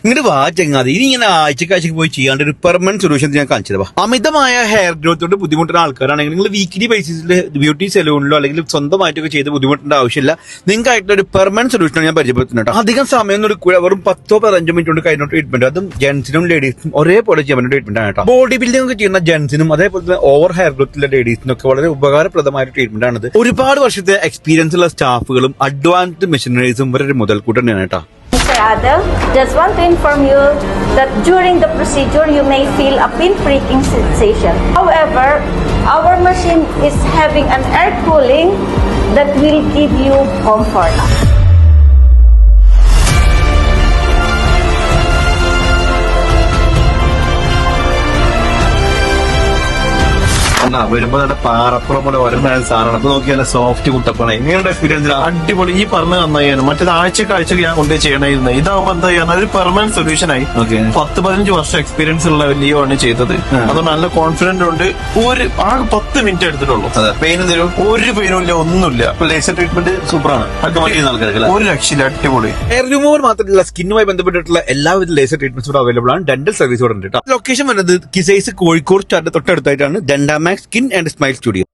ഇങ്ങോട്ട് വാ ചങ്ങാതി, ഇനി ഇങ്ങനെ ആഴ്ചക്കാഴ്ചക്ക് പോയി ചെയ്യാണ്ട് ഒരു പെർമനന്റ് സൊല്യൂഷൻ ഞാൻ കാണിച്ചത്. അമിതമായ ഹെയർ ഗ്രോത്തോട് ബുദ്ധിമുട്ടുന്ന ആൾക്കാരാണെങ്കിൽ നിങ്ങൾ വീക്കിലി ബേസിസിൽ ബ്യൂട്ടി സലൂണിലോ അല്ലെങ്കിൽ സ്വന്തമായിട്ടൊക്കെ ചെയ്ത് ബുദ്ധിമുട്ടേണ്ട ആവശ്യമില്ല. നിങ്ങൾക്കായിട്ടുള്ള ഒരു പെർമനന്റ് സൊല്യൂഷൻ ഞാൻ പരിചയപ്പെടുത്തുന്നുണ്ട്. അധികം സമയം എടുക്കുക, വെറും 10-15 മിനിറ്റ് കൊണ്ട് കഴിഞ്ഞ ട്രീറ്റ്മെന്റ്. അതും ജെന്റ്സിനും ലേഡീസിനും ഒരേപോലെ ചെയ്യാൻ പറ്റുന്ന ട്രീറ്റ്മെന്റ് ആണ് കേട്ടോ. ബോഡി ബിൽഡിംഗ് ഒക്കെ ചെയ്യുന്ന ജെന്റ്സിനും അതേപോലെ തന്നെ ഓവർ ഹെയർ ഗ്രോത്തിലുള്ള ലേഡീസിനും ഒക്കെ വളരെ ഉപകാരപ്രദമായ ട്രീറ്റ്മെന്റ് ആണിത്. ഒരുപാട് വർഷത്തെ എക്സ്പീരിയൻസ് ഉള്ള സ്റ്റാഫുകളും അഡ്വാൻസ്ഡ് മെഷീനറീസും വരെ ഒരു മുതൽക്കൂട്ട് തന്നെയാണ് കേട്ടോ. Mr. Adam, just want to inform you that during the procedure you may feel a pin-pricking sensation. However, our machine is having an air cooling that will give you comfort. വരുമ്പോ നല്ല പാറപ്പുറം പോലെ വരുന്ന സാധനമാണ്. അപ്പൊ നോക്കിയാൽ സോഫ്റ്റ് കുട്ടപ്പണ. എങ്ങനെയുള്ള experience? അടിപൊളി. ഈ പറഞ്ഞ നന്നായിരുന്നു. മറ്റേത് ആഴ്ചക്ക് ഞാൻ കൊണ്ടുപോയി ചെയ്യണമായിരുന്നു. ഇതാവുമ്പോ എന്താ ചെയ്യാൻ ഒരു പെർമനന്റ് സൊല്യൂഷൻ ആയി. 10-15 വർഷം എക്സ്പീരിയൻസ് ഉള്ള ലിയോ ആണ് ചെയ്തത്. അതുകൊണ്ട് നല്ല കോൺഫിഡന്റ് ഉണ്ട്. ആകെ 10 മിനിറ്റ് എടുത്തിട്ടുള്ളൂ. പെയിൻ തരും, ഒരു പെയിനും ഇല്ല, ഒന്നുമില്ല. ലേസർ ട്രീറ്റ്മെന്റ് സൂപ്പറാണ്. ഒരു രക്ഷയില്ല, അടിപൊളി. ഹെയർ റിമൂവർ മാത്രമല്ല, സ്കിന്നുമായി ബന്ധപ്പെട്ടിട്ടുള്ള എല്ലാവിധ ലേസർ ട്രീറ്റ്മെന്റ്സും അവൈലബിൾ ആണ്. ഡെന്റൽ സർവീസ് ഉണ്ട് കേട്ടോ. ലൊക്കേഷൻ വരുന്നത് കിസൈസ് കോഴിക്കോട് സ്റ്റാറിന്റെ തൊട്ടടുത്തായിട്ടാണ്. Dentamax skin and smile studio.